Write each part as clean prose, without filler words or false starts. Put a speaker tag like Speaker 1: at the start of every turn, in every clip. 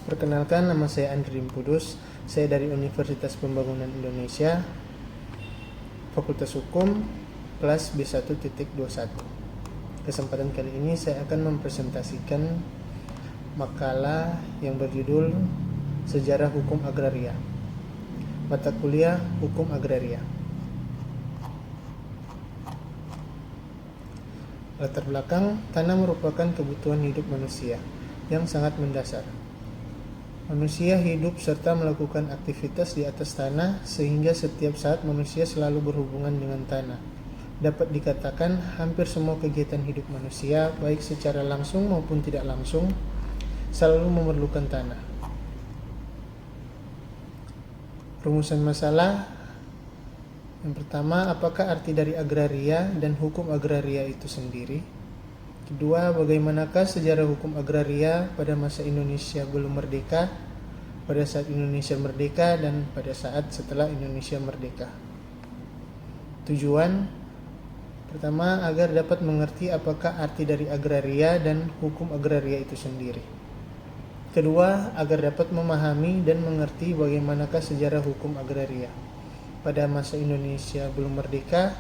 Speaker 1: Perkenalkan, nama saya Andri Pudus. Saya dari Universitas Pembangunan Indonesia, Fakultas Hukum, kelas B1.21. Kesempatan kali ini saya akan mempresentasikan makalah yang berjudul Sejarah Hukum Agraria, mata kuliah Hukum Agraria. Latar belakang, tanah merupakan kebutuhan hidup manusia yang sangat mendasar. Manusia hidup serta melakukan aktivitas di atas tanah, sehingga setiap saat manusia selalu berhubungan dengan tanah. Dapat dikatakan hampir semua kegiatan hidup manusia, baik secara langsung maupun tidak langsung, selalu memerlukan tanah. Rumusan masalah yang pertama, apakah arti dari agraria dan hukum agraria itu sendiri? Kedua, bagaimanakah sejarah hukum agraria pada masa Indonesia belum merdeka, pada saat Indonesia merdeka, dan pada saat setelah Indonesia merdeka? Tujuan pertama, agar dapat mengerti apakah arti dari agraria dan hukum agraria itu sendiri. Kedua, agar dapat memahami dan mengerti bagaimanakah sejarah hukum agraria pada masa Indonesia belum merdeka,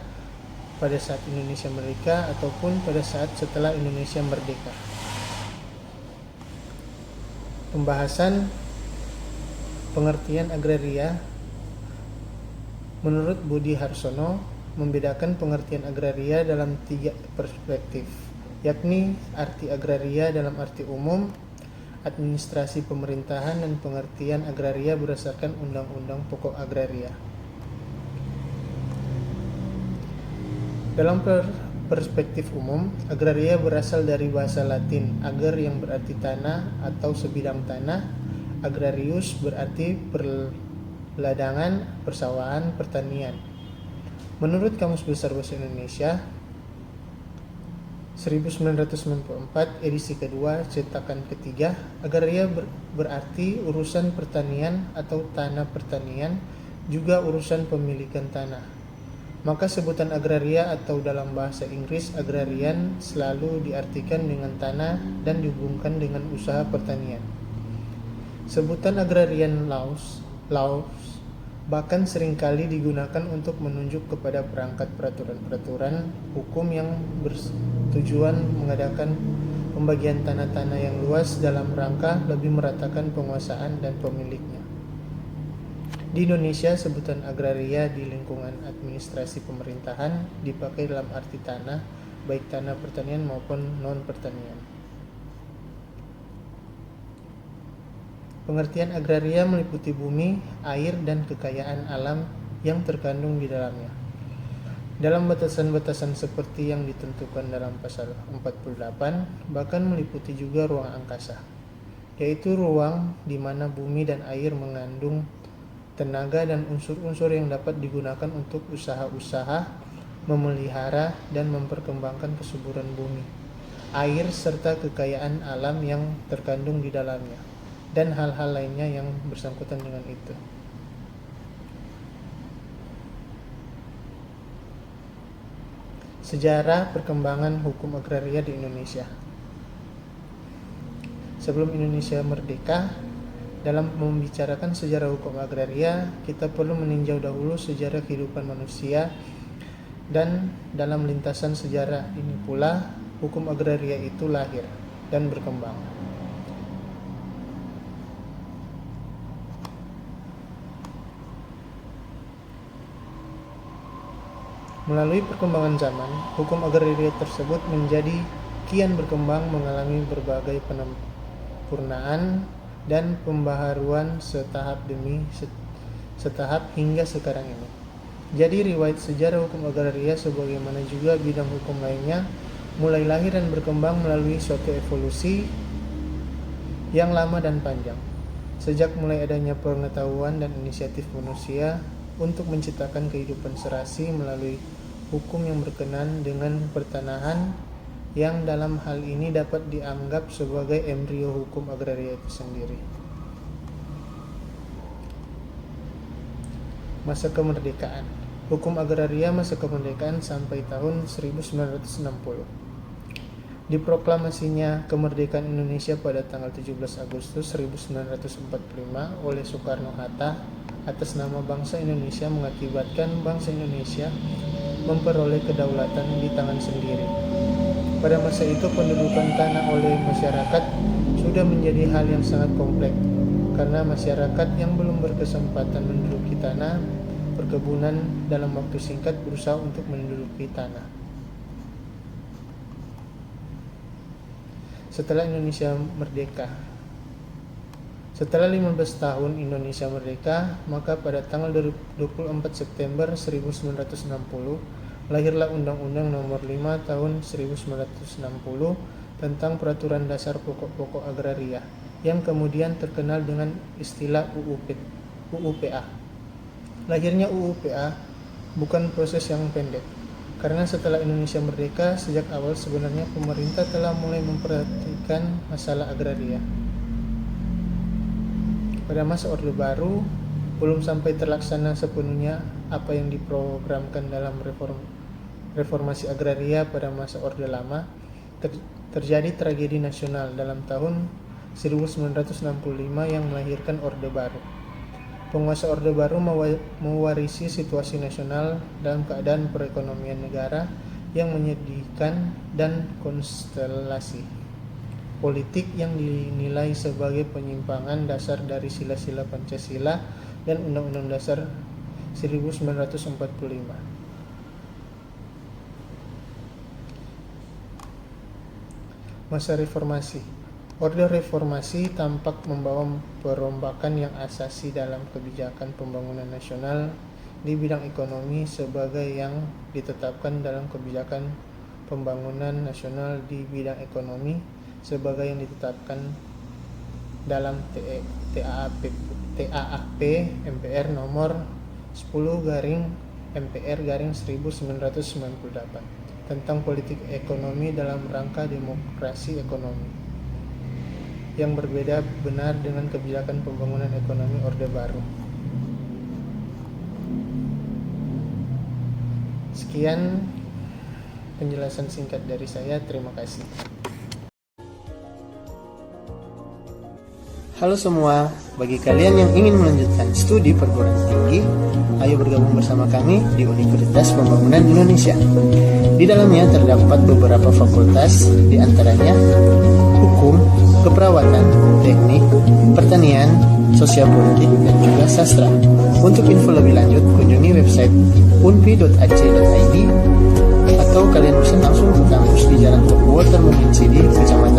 Speaker 1: pada saat Indonesia merdeka, ataupun pada saat setelah Indonesia merdeka. Pembahasan pengertian agraria menurut Budi Harsono membedakan pengertian agraria dalam 3 perspektif, yakni arti agraria dalam arti umum, administrasi pemerintahan, dan pengertian agraria berdasarkan Undang-Undang Pokok Agraria. Dalam perspektif umum, agraria berasal dari bahasa Latin agar yang berarti tanah atau sebidang tanah. Agrarius berarti perladangan, persawahan, pertanian. Menurut Kamus Besar Bahasa Indonesia 1994 edisi kedua cetakan ketiga, agraria berarti urusan pertanian atau tanah pertanian, juga urusan pemilikan tanah. Maka sebutan agraria atau dalam bahasa Inggris agrarian selalu diartikan dengan tanah dan dihubungkan dengan usaha pertanian. Sebutan agrarian laws bahkan seringkali digunakan untuk menunjuk kepada perangkat peraturan-peraturan hukum yang bertujuan mengadakan pembagian tanah-tanah yang luas dalam rangka lebih meratakan penguasaan dan pemiliknya. Di Indonesia, sebutan agraria di lingkungan administrasi pemerintahan dipakai dalam arti tanah, baik tanah pertanian maupun non-pertanian. Pengertian agraria meliputi bumi, air, dan kekayaan alam yang terkandung di dalamnya, dalam batasan-batasan seperti yang ditentukan dalam pasal 48, bahkan meliputi juga ruang angkasa, yaitu ruang di mana bumi dan air mengandung tenaga dan unsur-unsur yang dapat digunakan untuk usaha-usaha, memelihara dan memperkembangkan kesuburan bumi, air, serta kekayaan alam yang terkandung di dalamnya, dan hal-hal lainnya yang bersangkutan dengan itu. Sejarah perkembangan hukum agraria di Indonesia. Sebelum Indonesia merdeka, dalam membicarakan sejarah hukum agraria, kita perlu meninjau dahulu sejarah kehidupan manusia, dan dalam lintasan sejarah ini pula hukum agraria itu lahir dan berkembang. Melalui perkembangan zaman, hukum agraria tersebut menjadi kian berkembang, mengalami berbagai penyempurnaan dan pembaharuan setahap demi setahap hingga sekarang ini. Jadi riwayat sejarah hukum agraria sebagaimana juga bidang hukum lainnya mulai lahir dan berkembang melalui suatu evolusi yang lama dan panjang. Sejak mulai adanya pengetahuan dan inisiatif manusia untuk menciptakan kehidupan serasi melalui hukum yang berkenan dengan pertanahan, yang dalam hal ini dapat dianggap sebagai embrio hukum agraria itu sendiri. Masa kemerdekaan. Hukum agraria masa kemerdekaan sampai tahun 1960. Diproklamasinya kemerdekaan Indonesia pada tanggal 17 Agustus 1945 oleh Soekarno-Hatta atas nama bangsa Indonesia mengakibatkan bangsa Indonesia memperoleh kedaulatan di tangan sendiri. Pada masa itu pendudukan tanah oleh masyarakat sudah menjadi hal yang sangat kompleks karena masyarakat yang belum berkesempatan menduduki tanah perkebunan dalam waktu singkat berusaha untuk menduduki tanah. Setelah Indonesia merdeka. Setelah 15 tahun Indonesia merdeka, maka pada tanggal 24 September 1960 lahirlah Undang-Undang Nomor 5 Tahun 1960 tentang Peraturan Dasar Pokok-pokok Agraria yang kemudian terkenal dengan istilah UUPA. Lahirnya UUPA bukan proses yang pendek, karena setelah Indonesia merdeka, sejak awal sebenarnya pemerintah telah mulai memperhatikan masalah agraria. Pada masa Orde Baru, belum sampai terlaksana sepenuhnya apa yang diprogramkan dalam reformasi agraria pada masa Orde Lama. Terjadi tragedi nasional dalam tahun 1965 yang melahirkan Orde Baru. Penguasa Orde Baru mewarisi situasi nasional dalam keadaan perekonomian negara yang menyedihkan dan konstelasi politik yang dinilai sebagai penyimpangan dasar dari sila-sila Pancasila dan Undang-Undang Dasar 1945. Masa reformasi. Orde Reformasi tampak membawa perombakan yang asasi dalam kebijakan pembangunan nasional di bidang ekonomi sebagai yang ditetapkan dalam kebijakan pembangunan nasional di bidang ekonomi sebagai yang ditetapkan dalam TAAP MPR nomor 10/MPR/1998 tentang politik ekonomi dalam rangka demokrasi ekonomi, yang berbeda benar dengan kebijakan pembangunan ekonomi Orde Baru. Sekian penjelasan singkat dari saya. Terima kasih. Halo semua, bagi kalian yang ingin melanjutkan studi perguruan tinggi, ayo bergabung bersama kami di Universitas Pembangunan Indonesia. Di dalamnya terdapat beberapa fakultas, di antaranya Hukum, Keperawatan, Teknik, Pertanian, Sosial Politik, dan juga Sastra. Untuk info lebih lanjut, kunjungi website unpi.ac.id atau kalian bisa langsung ke kampus di Jalan Walter Mungin Sidi, Kecamatan